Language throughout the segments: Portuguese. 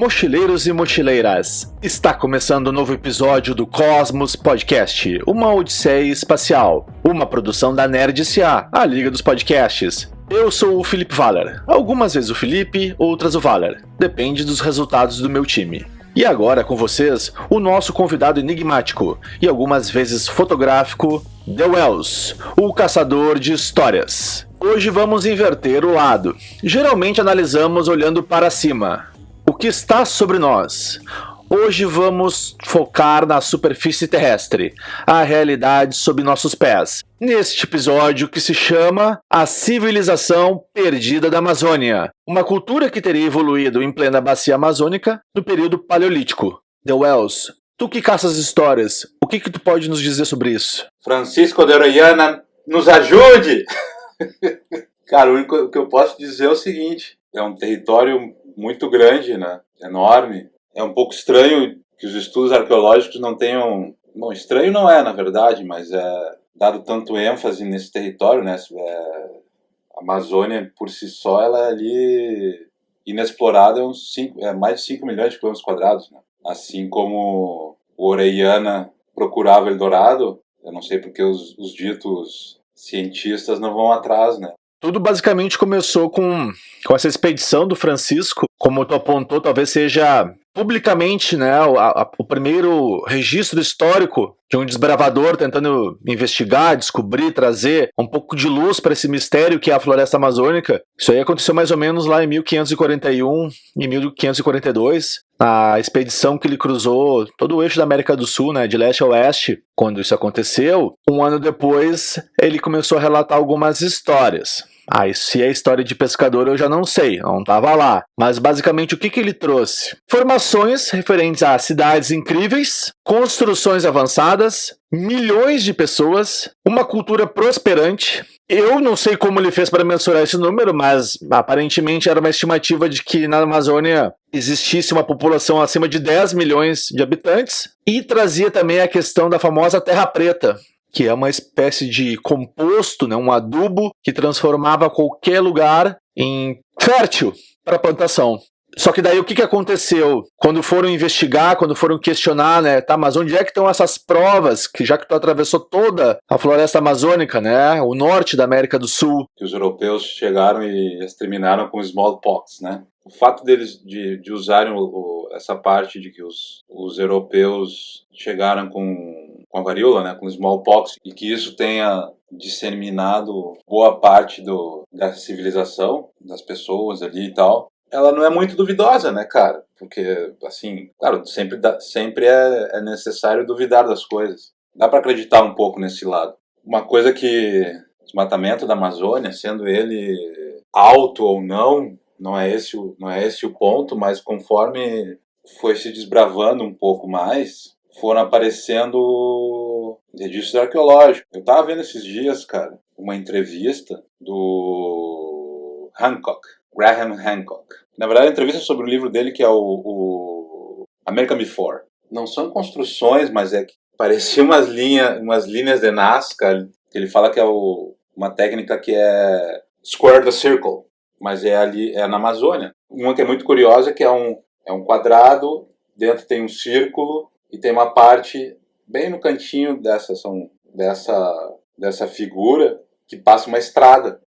Mochileiros e mochileiras, está começando um novo episódio do Cosmos Podcast, uma odisseia espacial, uma produção da Nerd S.A., a Liga dos Podcasts. Eu sou o Felipe Valer, algumas vezes o Felipe, outras o Valer, depende dos resultados do meu time. E agora com vocês, o nosso convidado enigmático e algumas vezes fotográfico, The Wells, o caçador de histórias. Hoje vamos inverter o lado. Geralmente analisamos olhando para cima. O que está sobre nós? Hoje vamos focar na superfície terrestre, a realidade sob nossos pés. Neste episódio que se chama A Civilização Perdida da Amazônia, uma cultura que teria evoluído em plena bacia amazônica no período paleolítico. The Wells, tu que caças histórias, o que tu pode nos dizer sobre isso? Francisco de Orellana, nos ajude! Cara, o único que eu posso dizer é o seguinte, é um território muito grande, né? Enorme. É um pouco estranho que os estudos arqueológicos não tenham... Bom, estranho não é, na verdade, mas é dado tanto ênfase nesse território, né? A Amazônia, por si só, ela é ali inexplorada, é mais de 5 milhões de quilômetros quadrados, né? Assim como o Orellana procurava Eldorado, eu não sei porque os ditos cientistas não vão atrás, né? Tudo basicamente começou com essa expedição do Francisco, como tu apontou, talvez seja publicamente, né, o primeiro registro histórico de um desbravador tentando investigar, descobrir, trazer um pouco de luz para esse mistério que é a floresta amazônica. Isso aí aconteceu mais ou menos lá em 1541 e 1542, a expedição que ele cruzou todo o eixo da América do Sul, né, de leste a oeste. Quando isso aconteceu, um ano depois, ele começou a relatar algumas histórias. Se é história de pescador eu já não sei, não estava lá. Mas basicamente o que ele trouxe? Informações referentes a cidades incríveis, construções avançadas, milhões de pessoas, uma cultura prosperante. Eu não sei como ele fez para mensurar esse número, mas aparentemente era uma estimativa de que na Amazônia existisse uma população acima de 10 milhões de habitantes. E trazia também a questão da famosa terra preta, que é uma espécie de composto, né, um adubo que transformava qualquer lugar em fértil para a plantação. Só que daí o que aconteceu? Quando foram investigar, quando foram questionar, né, tá, mas onde é que estão essas provas, que já que tu atravessou toda a floresta amazônica, né, o norte da América do Sul? Que os europeus chegaram e exterminaram com smallpox, né? O fato deles de usarem essa parte de que os europeus chegaram com a varíola, né, com o smallpox, e que isso tenha disseminado boa parte da civilização, das pessoas ali e tal, ela não é muito duvidosa, né, cara? Porque, assim, claro, sempre é necessário duvidar das coisas. Dá para acreditar um pouco nesse lado. Uma coisa que o desmatamento da Amazônia, sendo ele alto ou não é esse o ponto, mas conforme foi se desbravando um pouco mais, foram aparecendo registros arqueológicos. Eu tava vendo esses dias, cara, uma entrevista do Graham Hancock. Na verdade, a entrevista é sobre o livro dele, que é o American Before. Não são construções, mas é que parecia umas linhas de Nazca. Ele fala que é uma técnica que é Square the Circle, mas é na Amazônia. Uma que é muito curiosa, que é um quadrado, dentro tem um círculo, e tem uma parte bem no cantinho dessa figura que passa uma estrada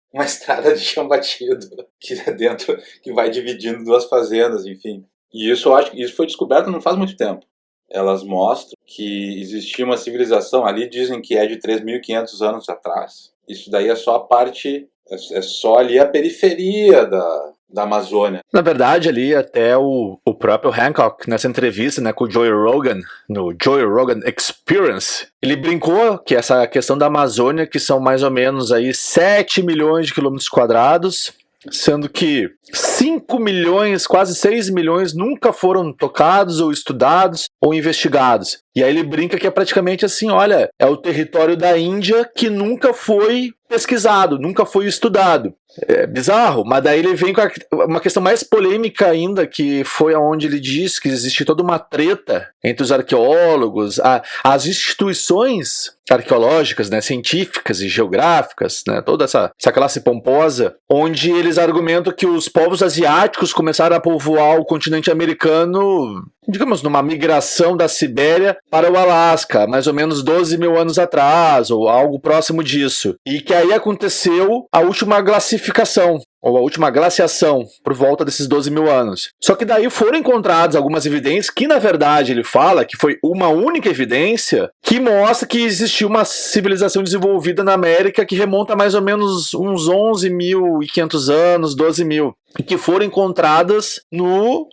de chão batido, que é dentro, que vai dividindo duas fazendas, enfim. E isso, eu acho que isso foi descoberto não faz muito tempo. Elas mostram que existia uma civilização, ali dizem que é de 3.500 anos atrás. Isso daí é só a parte, é só ali a periferia da Amazônia. Na verdade, ali até o próprio Hancock, nessa entrevista, né, com o Joe Rogan, no Joe Rogan Experience, ele brincou que essa questão da Amazônia, que são mais ou menos aí 7 milhões de quilômetros quadrados, sendo que 5 milhões, quase 6 milhões nunca foram tocados ou estudados ou investigados. E aí ele brinca que é praticamente assim, olha, é o território da Índia que nunca foi pesquisado, nunca foi estudado. É bizarro, mas daí ele vem com uma questão mais polêmica ainda, que foi aonde ele diz que existe toda uma treta entre os arqueólogos, as instituições arqueológicas, né, científicas e geográficas, né, toda essa classe pomposa, onde eles argumentam que os povos asiáticos começaram a povoar o continente americano, digamos, numa migração da Sibéria para o Alasca, mais ou menos 12 mil anos atrás, ou algo próximo disso. E que aí aconteceu a última glacificação, ou a última glaciação, por volta desses 12 mil anos. Só que daí foram encontradas algumas evidências que, na verdade, ele fala que foi uma única evidência que mostra que existiu uma civilização desenvolvida na América que remonta a mais ou menos uns 11.500 anos, 12 mil. E que foram encontradas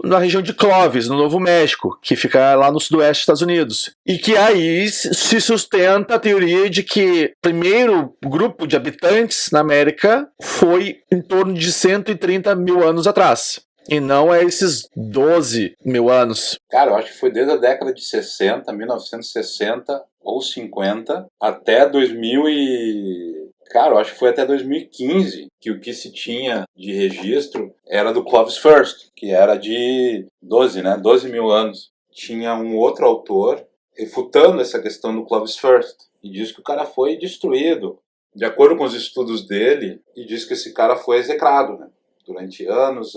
na região de Clovis, no Novo México, que fica lá no sudoeste dos Estados Unidos. E que aí se sustenta a teoria de que o primeiro grupo de habitantes na América foi em torno de 130 mil anos atrás. E não é esses 12 mil anos. Cara, eu acho que foi desde a década de 60, 1960 ou 50, até 2000 e... Cara, eu acho que foi até 2015 que o que se tinha de registro era do Clovis First, que era de 12 mil anos. Tinha um outro autor refutando essa questão do Clovis First e diz que o cara foi destruído, de acordo com os estudos dele, e diz que esse cara foi execrado, né? Durante anos.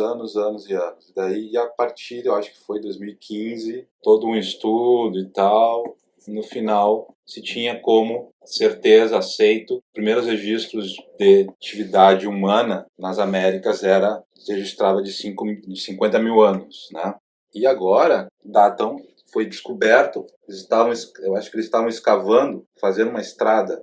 Daí, a partir, eu acho que foi 2015, todo um estudo e tal, no final se tinha como certeza, aceito, primeiros registros de atividade humana nas Américas se registrava de 50 mil anos, né? E agora, foi descoberto, eu acho que eles estavam escavando, fazendo uma estrada,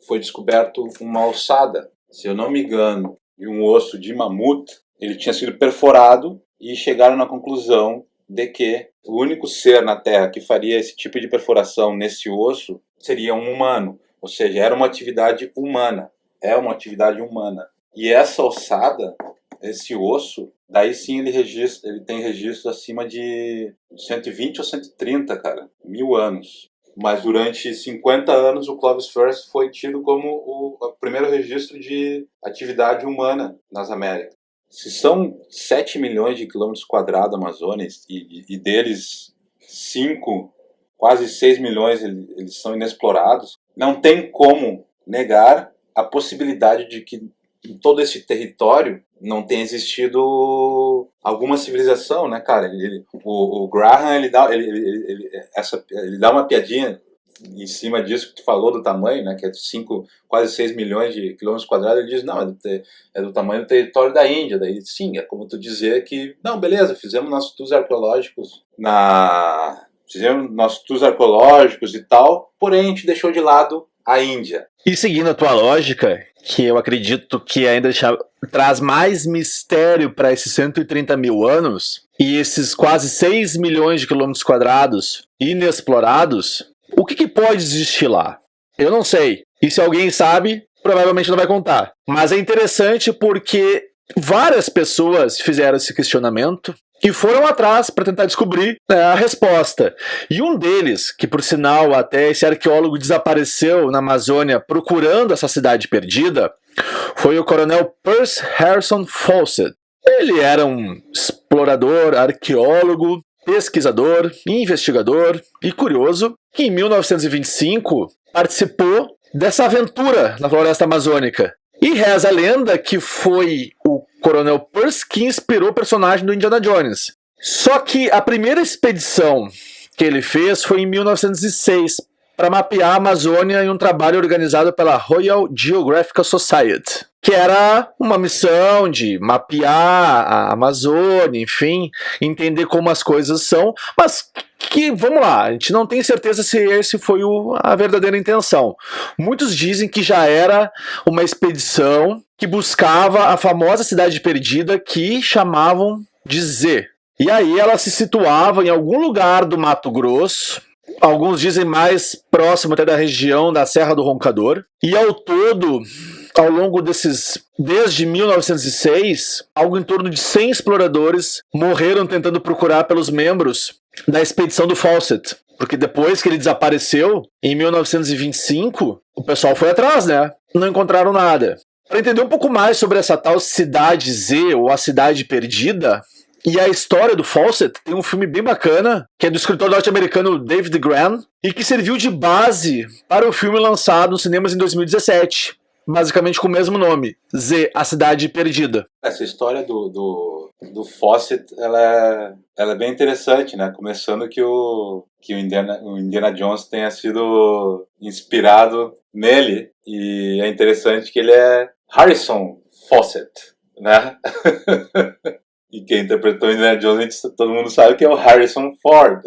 foi descoberto uma ossada, se eu não me engano, de um osso de mamute. Ele tinha sido perforado e chegaram na conclusão de que o único ser na Terra que faria esse tipo de perfuração nesse osso seria um humano, ou seja, era uma atividade humana, é uma atividade humana. E essa ossada, esse osso, daí sim ele tem registro acima de 120 ou 130, cara, mil anos. Mas durante 50 anos o Clovis First foi tido como o primeiro registro de atividade humana nas Américas. Se são 7 milhões de quilômetros quadrados Amazônia e deles 5, quase 6 milhões eles são inexplorados, não tem como negar a possibilidade de que em todo esse território não tenha existido alguma civilização, né, cara? O Graham, ele dá uma piadinha em cima disso que tu falou do tamanho, né, que é de quase 6 milhões de quilômetros quadrados. Ele diz, não, é do tamanho do território da Índia. Daí, sim, é como tu dizer que, não, beleza, fizemos nossos tours arqueológicos e tal, porém a gente deixou de lado a Índia. E seguindo a tua lógica, que eu acredito que ainda traz mais mistério para esses 130 mil anos, e esses quase 6 milhões de quilômetros quadrados inexplorados, o que pode existir lá? Eu não sei. E se alguém sabe, provavelmente não vai contar. Mas é interessante porque várias pessoas fizeram esse questionamento e foram atrás para tentar descobrir, né, a resposta. E um deles, que por sinal até esse arqueólogo desapareceu na Amazônia procurando essa cidade perdida, foi o coronel Percy Harrison Fawcett. Ele era um explorador, arqueólogo, pesquisador, investigador e curioso, que em 1925 participou dessa aventura na floresta amazônica. E reza a lenda que foi o coronel Percy que inspirou o personagem do Indiana Jones. Só que a primeira expedição que ele fez foi em 1906, para mapear a Amazônia em um trabalho organizado pela Royal Geographical Society, que era uma missão de mapear a Amazônia, enfim, entender como as coisas são, mas que, vamos lá, a gente não tem certeza se esse foi a verdadeira intenção. Muitos dizem que já era uma expedição que buscava a famosa cidade perdida que chamavam de Z. E aí ela se situava em algum lugar do Mato Grosso, alguns dizem mais próximo até da região da Serra do Roncador, e ao todo, ao longo desde 1906, algo em torno de 100 exploradores morreram tentando procurar pelos membros da expedição do Fawcett, porque depois que ele desapareceu, em 1925, o pessoal foi atrás, né? Não encontraram nada. Para entender um pouco mais sobre essa tal Cidade Z, ou a Cidade Perdida, e a história do Fawcett, tem um filme bem bacana, que é do escritor norte-americano David Grann, e que serviu de base para o filme lançado nos cinemas em 2017, basicamente com o mesmo nome, Z, a Cidade Perdida. Essa história do Fawcett, ela é bem interessante, né? Começando que o Indiana Jones tenha sido inspirado nele, e é interessante que ele é Harrison Fawcett, né? E quem interpretou o Indiana Jones, todo mundo sabe que é o Harrison Ford.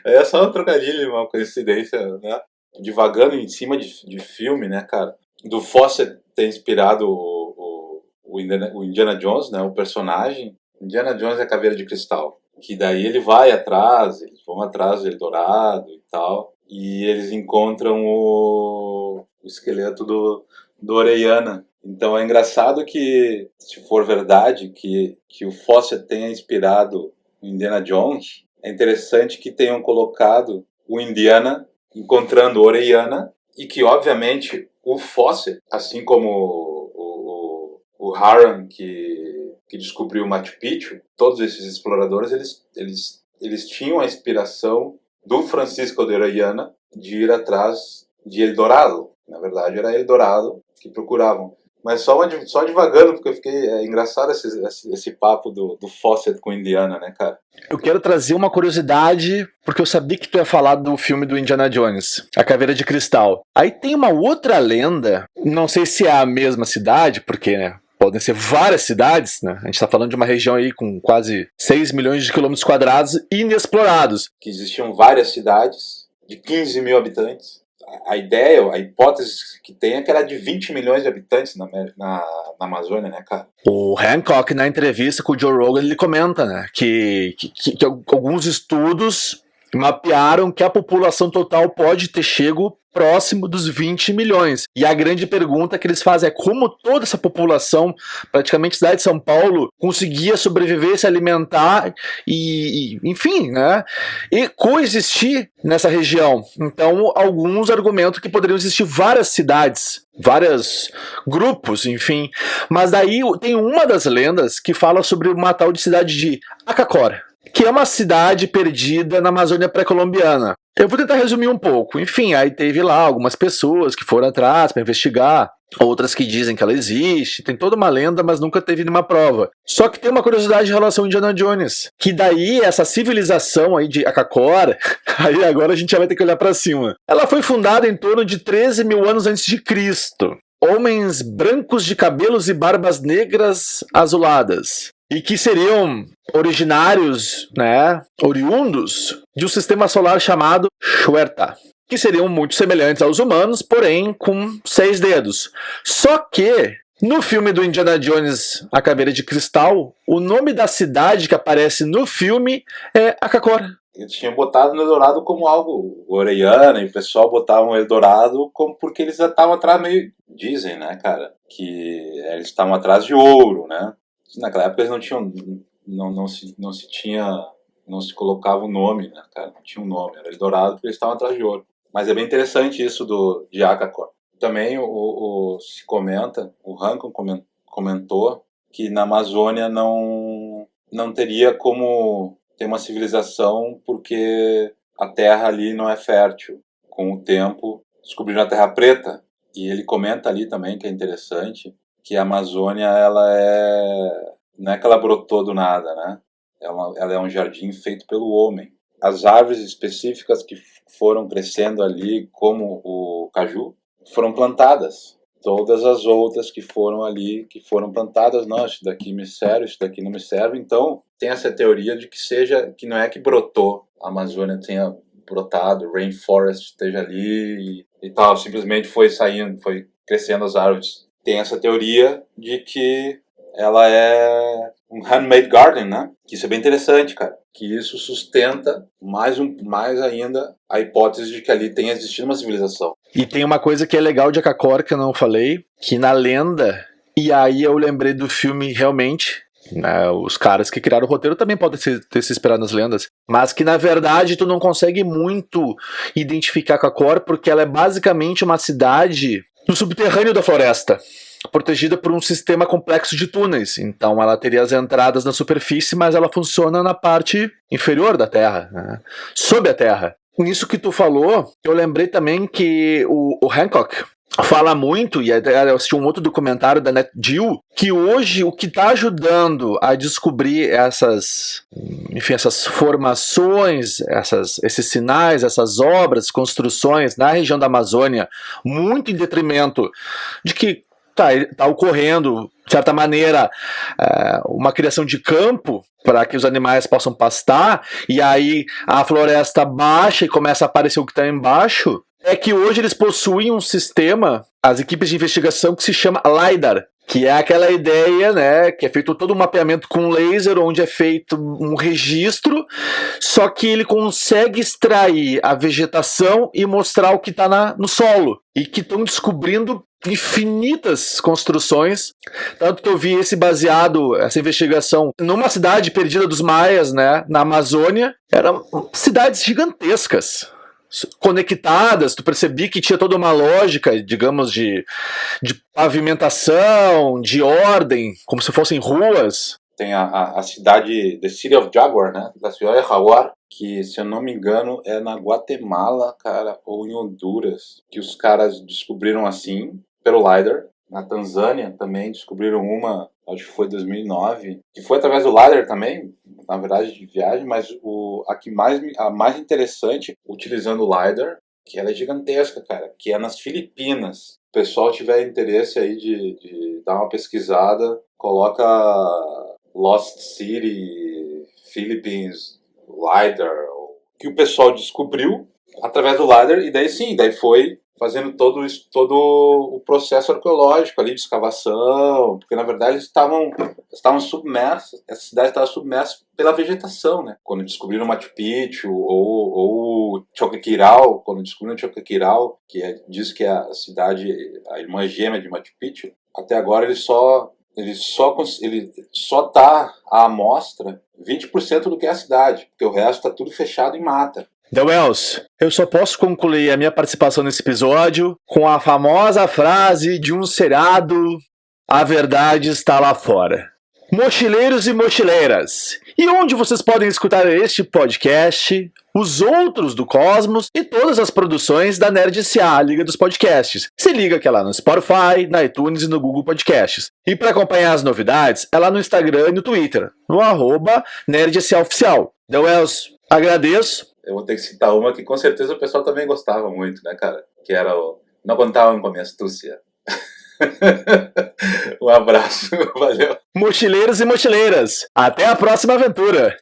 É só um trocadilho, uma coincidência, né? Divagando em cima de filme, né, cara? Do Fawcett ter inspirado o Indiana Jones, né? O personagem. Indiana Jones é a Caveira de Cristal. Que daí ele vai atrás, eles vão atrás do Eldorado e tal. E eles encontram o esqueleto do Orellana. Então é engraçado que, se for verdade, que o Fawcett tenha inspirado o Indiana Jones, é interessante que tenham colocado o Indiana encontrando o Orellana, e que, obviamente, o Fawcett, assim como o Harran, que descobriu o Machu Picchu, todos esses exploradores, eles tinham a inspiração do Francisco de Orellana de ir atrás de Eldorado. Na verdade, era Eldorado que procuravam. Mas só devagando, porque eu fiquei... É engraçado esse papo do Fawcett com Indiana, né, cara? Eu quero trazer uma curiosidade, porque eu sabia que tu ia falar do filme do Indiana Jones, A Caveira de Cristal. Aí tem uma outra lenda, não sei se é a mesma cidade, porque, né, podem ser várias cidades, né? A gente tá falando de uma região aí com quase 6 milhões de quilômetros quadrados inexplorados. Que existiam várias cidades de 15 mil habitantes. A ideia, a hipótese que tem é que era de 20 milhões de habitantes na Amazônia, né, cara? O Hancock, na entrevista com o Joe Rogan, ele comenta, né, que alguns estudos mapearam que a população total pode ter chego próximo dos 20 milhões. E a grande pergunta que eles fazem é como toda essa população, praticamente cidade de São Paulo, conseguia sobreviver, se alimentar e enfim, né? E coexistir nessa região. Então, alguns argumentam que poderiam existir várias cidades, vários grupos, enfim. Mas daí tem uma das lendas que fala sobre uma tal de cidade de Acacora, que é uma cidade perdida na Amazônia pré-colombiana. Eu vou tentar resumir um pouco. Enfim, aí teve lá algumas pessoas que foram atrás para investigar, outras que dizem que ela existe, tem toda uma lenda, mas nunca teve nenhuma prova. Só que tem uma curiosidade em relação ao Indiana Jones, que daí essa civilização aí de Acacora, aí agora a gente já vai ter que olhar para cima. Ela foi fundada em torno de 13 mil anos antes de Cristo. Homens brancos de cabelos e barbas negras azuladas. E que seriam originários, né, oriundos de um sistema solar chamado Xuerta, que seriam muito semelhantes aos humanos, porém com 6 dedos. Só que, no filme do Indiana Jones, A Caveira de Cristal, o nome da cidade que aparece no filme é Acacora. Eles tinham botado no Eldorado como algo Orellana, e o pessoal botava o Eldorado como porque eles já estavam atrás, meio... Dizem, né, cara, que eles estavam atrás de ouro, né? Naquela época eles não tinham, não se colocava o nome, né, cara? Não tinha um nome, era Eldorado porque eles estavam atrás de ouro. Mas é bem interessante isso de Acacor. Também se comenta, o Rankin comentou que na Amazônia não teria como ter uma civilização porque a terra ali não é fértil. Com o tempo descobriram a Terra Preta, e ele comenta ali também que é interessante, que a Amazônia, não é que ela brotou do nada, né? Ela é um jardim feito pelo homem. As árvores específicas que foram crescendo ali, como o caju, foram plantadas. Todas as outras que foram ali, que foram plantadas, não, isso daqui me serve, isso daqui não me serve. Então, tem essa teoria de que não é que brotou, a Amazônia tenha brotado, o rainforest esteja ali e tal, simplesmente foi crescendo as árvores. Tem essa teoria de que ela é um handmade garden, né? Que isso é bem interessante, cara. Que isso sustenta mais ainda a hipótese de que ali tenha existido uma civilização. E tem uma coisa que é legal de Acacor, que eu não falei, que na lenda, e aí eu lembrei do filme realmente, né? Os caras que criaram o roteiro também podem ter se inspirado nas lendas, mas que na verdade tu não consegue muito identificar com a Kor, porque ela é basicamente uma cidade no subterrâneo da floresta, protegida por um sistema complexo de túneis. Então ela teria as entradas na superfície, mas ela funciona na parte inferior da Terra, né? Sob a Terra. Nisso que tu falou, eu lembrei também que o Hancock fala muito, e eu assisti um outro documentário da NetGeo, que hoje o que está ajudando a descobrir essas formações, esses sinais, essas obras, construções na região da Amazônia, muito em detrimento de que tá ocorrendo, de certa maneira, uma criação de campo para que os animais possam pastar, e aí a floresta baixa e começa a aparecer o que está embaixo, é que hoje eles possuem um sistema, as equipes de investigação, que se chama LiDAR, que é aquela ideia, né, que é feito todo um mapeamento com laser, onde é feito um registro, só que ele consegue extrair a vegetação e mostrar o que está no solo, e que estão descobrindo infinitas construções, tanto que eu vi essa investigação numa cidade perdida dos maias, né, na Amazônia. Eram cidades gigantescas, conectadas. Tu percebi que tinha toda uma lógica, digamos, de pavimentação, de ordem, como se fossem ruas. Tem a cidade, The City of Jaguar, né, da Ciudad de Jaguar, que, se eu não me engano, é na Guatemala, cara, ou em Honduras, que os caras descobriram assim, pelo LiDAR. Na Tanzânia também descobriram uma, acho que foi 2009, que foi através do LiDAR também, na verdade, de viagem, mas a mais interessante, utilizando o LiDAR, que ela é gigantesca, cara, que é nas Filipinas. Se o pessoal tiver interesse aí de dar uma pesquisada, coloca Lost City, Philippines, LiDAR, que o pessoal descobriu através do LiDAR, e daí foi fazendo todo o processo arqueológico ali de escavação, porque na verdade eles estavam submersos, essa cidade estava submersa pela vegetação, né? Quando descobriram Machu Picchu ou Choqquequirao, quando descobriram Choqquequirao, diz que é a cidade, a irmã gêmea de Machu Picchu, até agora ele só tá à amostra 20% do que é a cidade, porque o resto está tudo fechado em mata. The Wells, eu só posso concluir a minha participação nesse episódio com a famosa frase de um seriado: a verdade está lá fora. Mochileiros e mochileiras, e onde vocês podem escutar este podcast, os outros do Cosmos e todas as produções da Nerd S.A., a Liga dos Podcasts. Se liga que é lá no Spotify, na iTunes e no Google Podcasts. E para acompanhar as novidades, é lá no Instagram e no Twitter, no @NerdSAOficial. The Wells, agradeço. Eu vou ter que citar uma que com certeza o pessoal também gostava muito, né, cara? Que era o Não Contavam com a Minha Astúcia. Um abraço, valeu. Mochileiros e mochileiras, até a próxima aventura!